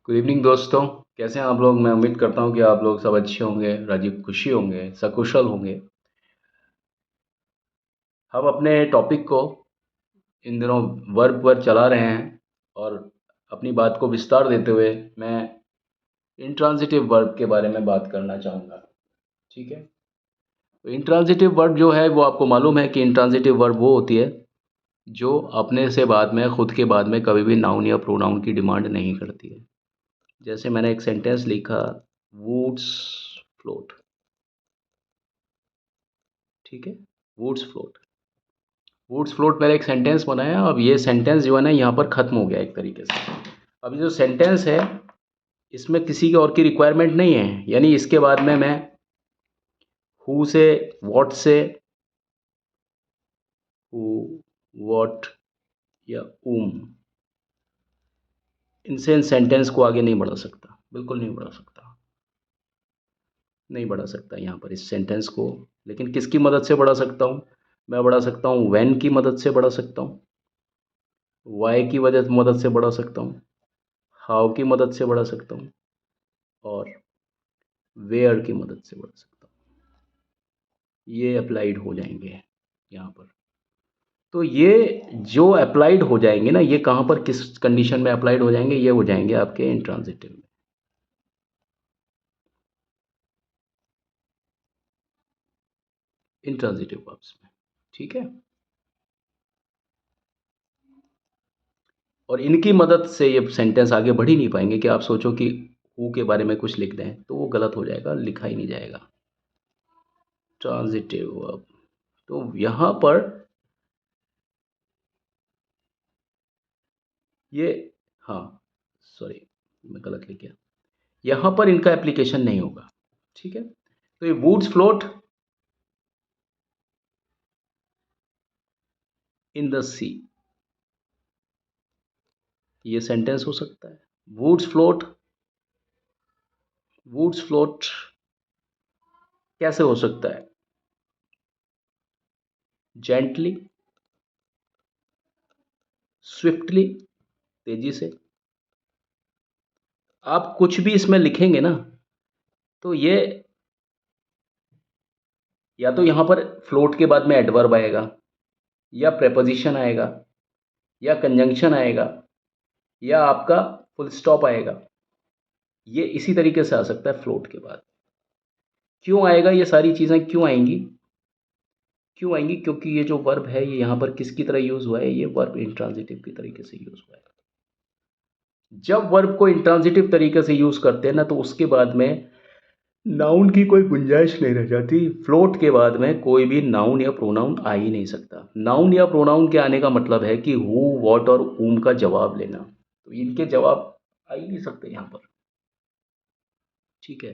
Good evening दोस्तों। कैसे हैं आप लोग? मैं उम्मीद करता हूं कि आप लोग सब अच्छे होंगे, राजी खुशी होंगे, सकुशल होंगे। हम अपने टॉपिक को इन दिनों वर्ब पर चला रहे हैं और अपनी बात को विस्तार देते हुए मैं इंट्रांजिटिव वर्ब के बारे में बात करना चाहूँगा। ठीक है। तो इंट्रांजिटिव वर्ब जो है वो आपको मालूम है कि इंट्रांजिटिव वर्ब वो होती है जो अपने से बाद में खुद के बाद में कभी भी नाउन या प्रोनाउन की डिमांड नहीं करती है। जैसे मैंने एक सेंटेंस लिखा, वुड्स फ्लोट। ठीक है। Woods float. वुड्स फ्लोट पहले एक सेंटेंस बनाया, अब ये सेंटेंस जो है ना यहाँ पर ख़त्म हो गया एक तरीके से। अब ये जो सेंटेंस है इसमें किसी की और की रिक्वायरमेंट नहीं है, यानी इसके बाद में मैं हु से, व्हाट से, हु, व्हाट या इनसे इन सेंटेंस को आगे नहीं बढ़ा सकता, बिल्कुल नहीं बढ़ा सकता, नहीं बढ़ा सकता यहाँ पर इस सेंटेंस को। लेकिन किसकी मदद से बढ़ा सकता हूँ? मैं बढ़ा सकता हूँ व्हेन की मदद से बढ़ा सकता हूँ, वाई की वजह मदद से बढ़ा सकता हूँ, हाउ की मदद से बढ़ा सकता हूँ और वेयर की मदद से बढ़ा सकता हूँ। ये अप्लाइड हो जाएंगे यहाँ पर। तो ये जो अप्लाइड हो जाएंगे ना, ये कहाँ पर किस कंडीशन में अप्लाइड हो जाएंगे? ये हो जाएंगे आपके इंट्रांजिटिव में। इंट्रांजिटिव वर्ब्स में। ठीक है। और इनकी मदद से ये सेंटेंस आगे बढ़ ही नहीं पाएंगे कि आप सोचो कि हु के बारे में कुछ लिख दें तो वो गलत हो जाएगा, लिखा ही नहीं जाएगा। Transitive verb. तो यहाँ पर ये, हाँ, सॉरी, मैं गलत लिख गया। यहाँ पर इनका एप्लीकेशन नहीं होगा। ठीक है। तो ये वुड्स फ्लोट इन द सी, ये सेंटेंस हो सकता है। वुड्स फ्लोट, वुड्स फ्लोट कैसे हो सकता है? जेंटली, स्विफ्टली, तेजी से। आप कुछ भी इसमें लिखेंगे ना, तो ये या तो यहाँ पर फ्लोट के बाद में एडवर्ब आएगा, या प्रेपोजिशन आएगा, या कंजंक्शन आएगा, या आपका फुल स्टॉप आएगा। ये इसी तरीके से आ सकता है फ्लोट के बाद। क्यों आएगा? ये सारी चीज़ें क्यों आएंगी? क्यों आएंगी? क्योंकि ये जो वर्ब है ये यहाँ पर किसकी तरह यूज़ हुआ है? ये वर्ब इंट्रांजिटिव की तरीके से यूज़ हुआ है। जब वर्ब को इंट्रांजिटिव तरीके से यूज़ करते हैं ना, तो उसके बाद में नाउन की कोई गुंजाइश नहीं रह जाती। फ्लोट के बाद में कोई भी नाउन या प्रोनाउन आ ही नहीं सकता। नाउन या प्रोनाउन के आने का मतलब है कि हु, व्हाट और whom का जवाब लेना। तो इनके जवाब आ ही नहीं सकते यहाँ पर। ठीक है।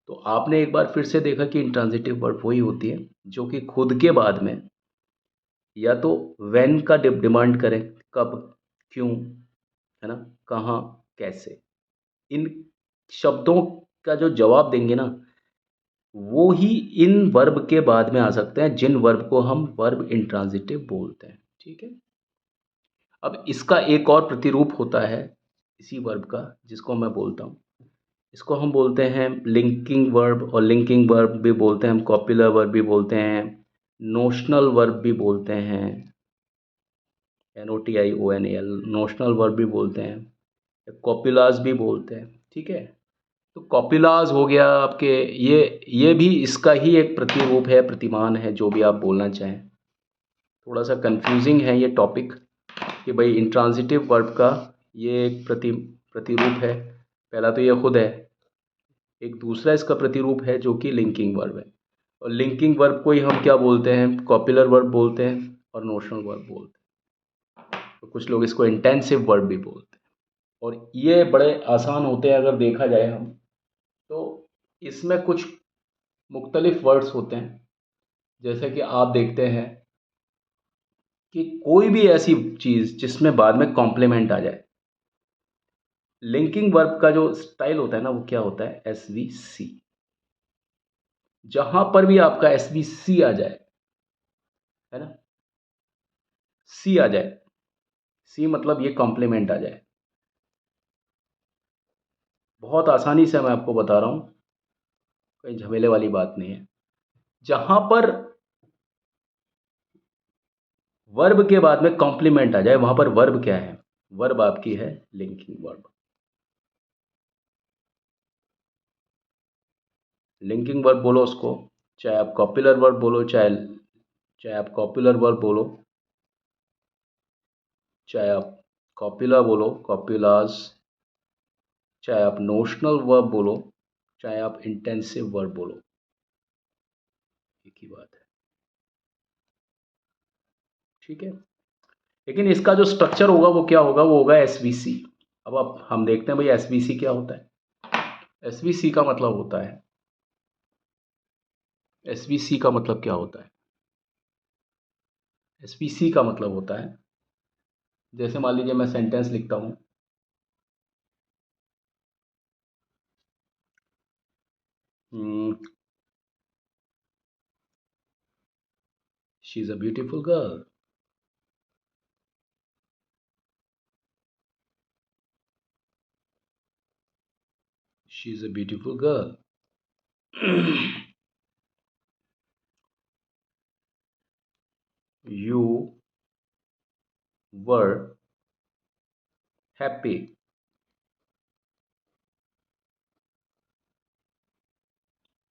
तो आपने एक बार फिर से देखा कि इंट्रांजिटिव वर्ब वही होती है जो कि खुद के बाद में या तो व्हेन का डिमांड करें, कब, क्यों, है ना, कहाँ, कैसे। इन शब्दों का जो जवाब देंगे ना, वो ही इन वर्ब के बाद में आ सकते हैं जिन वर्ब को हम वर्ब इंट्रांजिटिव बोलते हैं। ठीक है। अब इसका एक और प्रतिरूप होता है इसी वर्ब का, जिसको मैं बोलता हूँ, इसको हम बोलते हैं लिंकिंग वर्ब। और लिंकिंग वर्ब भी बोलते हैं हम, कॉपुलर वर्ब भी बोलते हैं, नोशनल वर्ब भी बोलते हैं, NOTIONAL, नोशनल वर्ब भी बोलते हैं, कॉपुलास भी बोलते हैं। ठीक है। तो कॉपुलास हो गया आपके, ये भी इसका ही एक प्रतिरूप है, प्रतिमान है, जो भी आप बोलना चाहें। थोड़ा सा कंफ्यूजिंग है ये टॉपिक कि भाई इंट्रांजिटिव वर्ब का ये एक प्रतिरूप है। पहला तो ये खुद है, एक दूसरा इसका प्रतिरूप है जो कि लिंकिंग वर्ब है। और लिंकिंग वर्ब को ही हम क्या बोलते हैं? कॉपुलर वर्ब बोलते हैं और नोशनल वर्ब बोलते हैं। तो कुछ लोग इसको इंटेंसिव वर्ब भी बोलते हैं। और ये बड़े आसान होते हैं अगर देखा जाए हम तो। इसमें कुछ मुख्तलिफ वर्ड्स होते हैं, जैसे कि आप देखते हैं कि कोई भी ऐसी चीज़ जिसमें बाद में कॉम्प्लीमेंट आ जाए। लिंकिंग वर्ब का जो स्टाइल होता है ना, वो क्या होता है? SVC। जहां पर भी आपका SVC आ जाए, है ना, सी आ जाए, सी मतलब ये कॉम्प्लीमेंट आ जाए, बहुत आसानी से मैं आपको बता रहा हूँ, कोई झमेले वाली बात नहीं है। जहाँ पर वर्ब के बाद में कॉम्प्लीमेंट आ जाए, वहाँ पर वर्ब क्या है? वर्ब आपकी है लिंकिंग वर्ब। लिंकिंग वर्ब बोलो उसको, चाहे आप कॉपुलर वर्ब बोलो, चाहे आप कॉपुलर वर्ब बोलो, चाहे आप कॉपुला बोलो, कॉपुलास, चाहे आप नोशनल वर्ब बोलो, चाहे आप इंटेंसिव वर्ब बोलो, एक ही बात है। ठीक है, लेकिन इसका जो स्ट्रक्चर होगा वो क्या होगा? वो होगा एसवीसी। अब आप हम देखते हैं भाई एसवीसी क्या होता है। एसवीसी का मतलब होता है, एसवीसी का मतलब क्या होता है? एसवीसी का मतलब होता है, जैसे मान लीजिए मैं सेंटेंस लिखता हूँ, she is a beautiful girl. She is a beautiful girl. You were happy.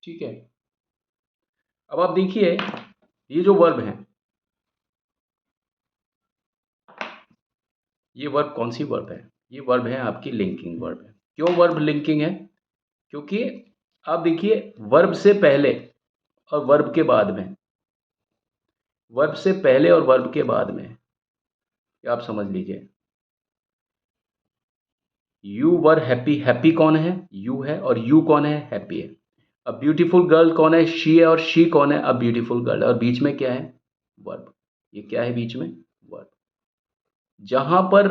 ठीक है, अब आप देखिए ये जो वर्ब है, ये वर्ब कौन सी वर्ब है? ये वर्ब है आपकी लिंकिंग वर्ब है। क्यों वर्ब लिंकिंग है? क्योंकि आप देखिए वर्ब से पहले और वर्ब के बाद में, वर्ब से पहले और वर्ब के बाद में, ये आप समझ लीजिए। यू वर हैप्पी, हैप्पी कौन है? यू है, और यू कौन है? हैप्पी है। अब ब्यूटीफुल गर्ल कौन है? शी है, और शी कौन है? अब ब्यूटीफुल गर्ल, और बीच में क्या है? वर्ब। ये क्या है बीच में? वर्ब। जहां पर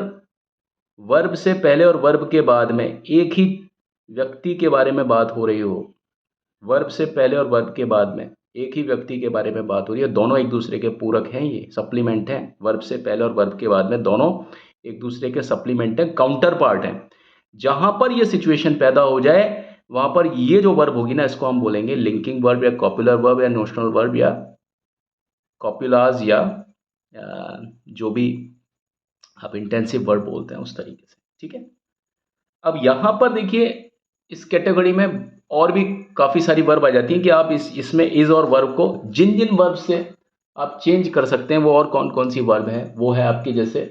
वर्ब से पहले और वर्ब के बाद में एक ही व्यक्ति के बारे में बात हो रही हो, वर्ब से पहले और वर्ब के बाद में एक ही व्यक्ति के बारे में बात हो रही है, दोनों एक दूसरे के पूरक हैं, ये सप्लीमेंट हैं। वर्ब से पहले और वर्ब के बाद में दोनों एक दूसरे के सप्लीमेंट हैं, काउंटर पार्ट हैं। जहां पर ये सिचुएशन पैदा हो जाए, वहां पर ये जो वर्ब होगी ना, इसको हम बोलेंगे लिंकिंग वर्ब या कॉपुलर वर्ब या नोशनल वर्ब या कॉपुलाज या जो भी आप इंटेंसिव वर्ब बोलते हैं उस तरीके से। ठीक है, अब यहां पर देखिए इस कैटेगरी में और भी काफ़ी सारी वर्ब आ जाती हैं कि आप इसमें इज़ और वर्ब को जिन जिन वर्ब से आप चेंज कर सकते हैं, वो और कौन कौन सी वर्ब है? वो है आपकी, जैसे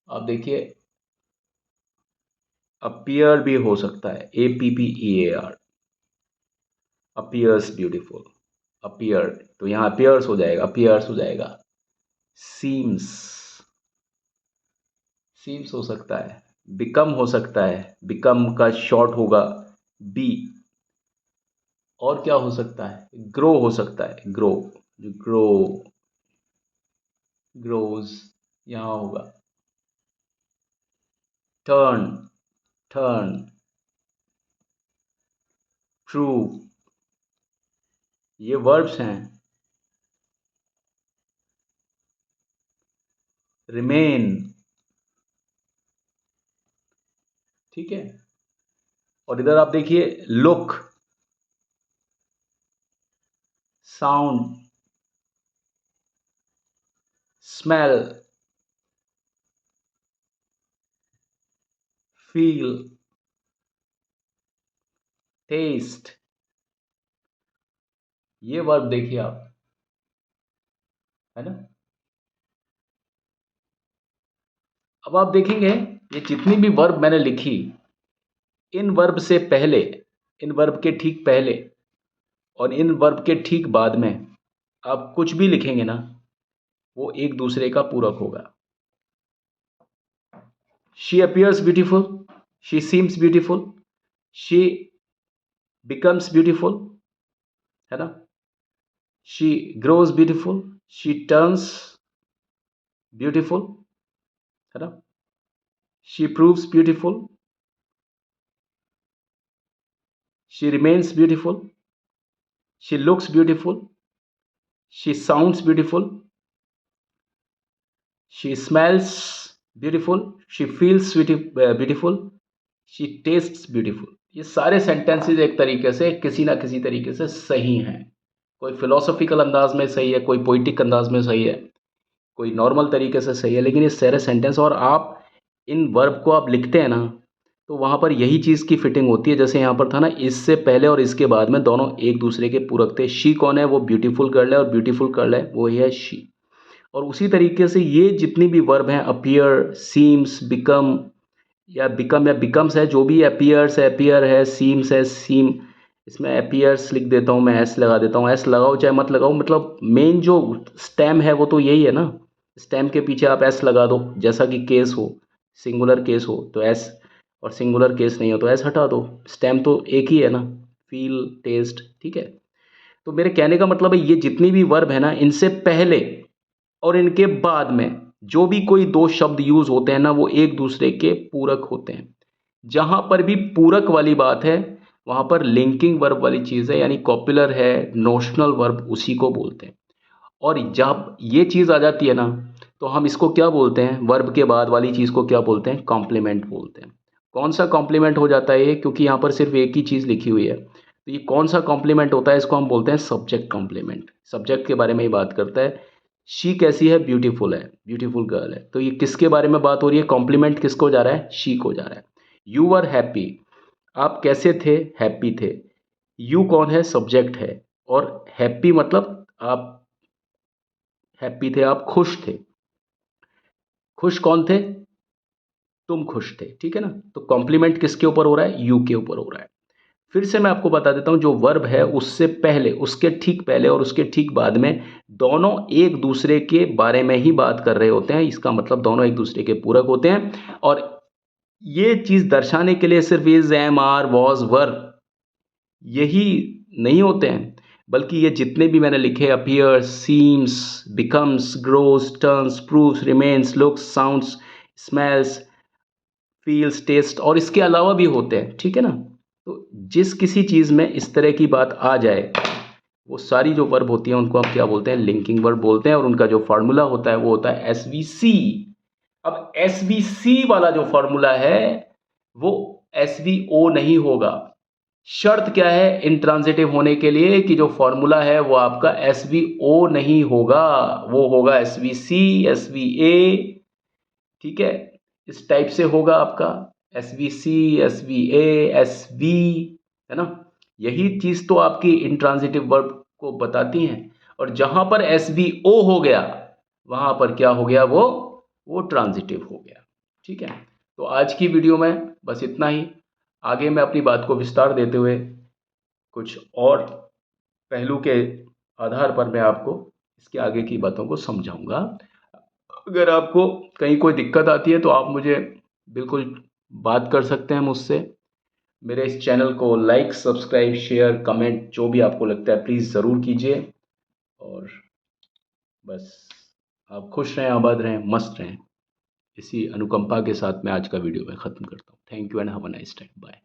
आप देखिए अपीयर भी हो सकता है, APPEAR, अपीयर्स ब्यूटीफुल, अपीयर, तो यहाँ अपीयर्स हो जाएगा, अपीयर्स हो जाएगा। सीम्स, सीम्स हो सकता है। बिकम हो सकता है, बिकम का शॉर्ट होगा बी। और क्या हो सकता है? ग्रो हो सकता है, ग्रो, ग्रो, ग्रोज यहाँ होगा। टर्न, टर्न, ट्रू, ये वर्ब्स हैं। रिमेन, ठीक है, और इधर आप देखिए look, sound, smell, feel, taste, ये वर्ब देखिए आप, है ना। अब आप देखेंगे ये जितनी भी वर्ब मैंने लिखी, इन वर्ब से पहले, इन वर्ब के ठीक पहले और इन वर्ब के ठीक बाद में आप कुछ भी लिखेंगे ना, वो एक दूसरे का पूरक होगा। She appears beautiful, she seems beautiful, she becomes beautiful, है ना। She grows beautiful, she turns beautiful, है ना। She proves beautiful, she remains beautiful, she looks beautiful, she sounds beautiful, she smells beautiful, she feels beautiful, she tests beautiful. ये सारे sentences एक तरीके से किसी ना किसी तरीके से सही हैं। कोई फिलोसॉफिकल अंदाज में सही है, कोई पोइटिक अंदाज में सही है, कोई नॉर्मल तरीके से सही है, लेकिन ये सारे सेंटेंस, और आप इन वर्ब को आप लिखते हैं ना, तो वहाँ पर यही चीज़ की फिटिंग होती है। जैसे यहाँ पर था ना, इससे पहले और इसके बाद में दोनों एक दूसरे के पूरक थे। शी कौन है? वो ब्यूटीफुल गर्ल है, और ब्यूटीफुल गर्ल है वो ही है शी। और उसी तरीके से ये जितनी भी वर्ब हैं, अपीयर, सीम्स, बिकम या बिकम्स है, जो भी अपीयर्स है, अपीयर है, सीम्स है, सीम, इसमें अपीयर्स लिख देता हूँ मैं, एस लगा देता हूँ। एस लगाओ चाहे मत लगाओ, मतलब मेन जो स्टेम है वो तो यही है ना। स्टेम के पीछे आप एस लगा दो, जैसा कि केस हो, सिंगुलर केस हो तो एस, और सिंगुलर केस नहीं हो तो एस हटा दो। स्टेम तो एक ही है ना, फील, टेस्ट, ठीक है। तो मेरे कहने का मतलब है, ये जितनी भी वर्ब है ना, इनसे पहले और इनके बाद में जो भी कोई दो शब्द यूज होते हैं ना, वो एक दूसरे के पूरक होते हैं। जहां पर भी पूरक वाली बात है, वहां पर लिंकिंग वर्ब वाली चीज है, यानी कॉपुलर है, नोशनल वर्ब, उसी को बोलते हैं। और जब ये चीज आ जाती है ना, तो हम इसको क्या बोलते हैं? वर्ब के बाद वाली चीज को क्या बोलते हैं? कॉम्प्लीमेंट बोलते हैं। कौन सा कॉम्प्लीमेंट हो जाता है ये? क्योंकि यहाँ पर सिर्फ एक ही चीज लिखी हुई है, तो ये कौन सा कॉम्प्लीमेंट होता है? इसको हम बोलते हैं सब्जेक्ट कॉम्प्लीमेंट। सब्जेक्ट के बारे में ही बात करता है। शी कैसी है? ब्यूटीफुल है, ब्यूटीफुल गर्ल है। तो ये किसके बारे में बात हो रही है? कॉम्प्लीमेंट किसको जा रहा है? शी को जा रहा है। यू आर हैप्पी, आप कैसे थे? हैप्पी थे। यू कौन है? सब्जेक्ट है। और हैप्पी मतलब आप हैप्पी थे, आप खुश थे। खुश कौन थे? तुम खुश थे, ठीक है ना। तो कॉम्प्लीमेंट किसके ऊपर हो रहा है? यू के ऊपर हो रहा है। फिर से मैं आपको बता देता हूँ, जो वर्ब है उससे पहले, उसके ठीक पहले और उसके ठीक बाद में दोनों एक दूसरे के बारे में ही बात कर रहे होते हैं। इसका मतलब दोनों एक दूसरे के पूरक होते हैं। और ये चीज़ दर्शाने के लिए सिर्फ इज, एम, आर, वॉज, वर, यही नहीं होते हैं, बल्कि ये जितने भी मैंने लिखे, appears, seems, becomes, grows, turns, proves, remains, looks, sounds, smells, feels, taste, और इसके अलावा भी होते हैं, ठीक है ना। तो जिस किसी चीज़ में इस तरह की बात आ जाए, वो सारी जो वर्ब होती हैं उनको हम क्या बोलते हैं? लिंकिंग वर्ब बोलते हैं। और उनका जो फार्मूला होता है वो होता है एसवीसी। अब एसवीसी वाला जो फार्मूला है वो एसवीओ नहीं होगा। शर्त क्या है इंट्रांजिटिव होने के लिए? कि जो फॉर्मूला है वो आपका एसवीओ नहीं होगा, वो होगा एसवीसी, एसवीए, ठीक है। इस टाइप से होगा आपका S V C, S V A, S V, है ना। यही चीज तो आपकी इंट्रांजिटिव वर्ब को बताती हैं। और जहां पर एस वी ओ हो गया, वहां पर क्या हो गया? वो ट्रांजिटिव हो गया, ठीक है। तो आज की वीडियो में बस इतना ही। आगे मैं अपनी बात को विस्तार देते हुए कुछ और पहलू के आधार पर मैं आपको इसके आगे की बातों को समझाऊंगा। अगर आपको कहीं कोई दिक्कत आती है तो आप मुझे बिल्कुल बात कर सकते हैं मुझसे। मेरे इस चैनल को लाइक, सब्सक्राइब, शेयर, कमेंट, जो भी आपको लगता है प्लीज़ ज़रूर कीजिए। और बस आप खुश रहें, आबाद रहें, मस्त रहें। इसी अनुकंपा के साथ मैं आज का वीडियो में ख़त्म करता हूँ। Thank you and have a nice time. Bye.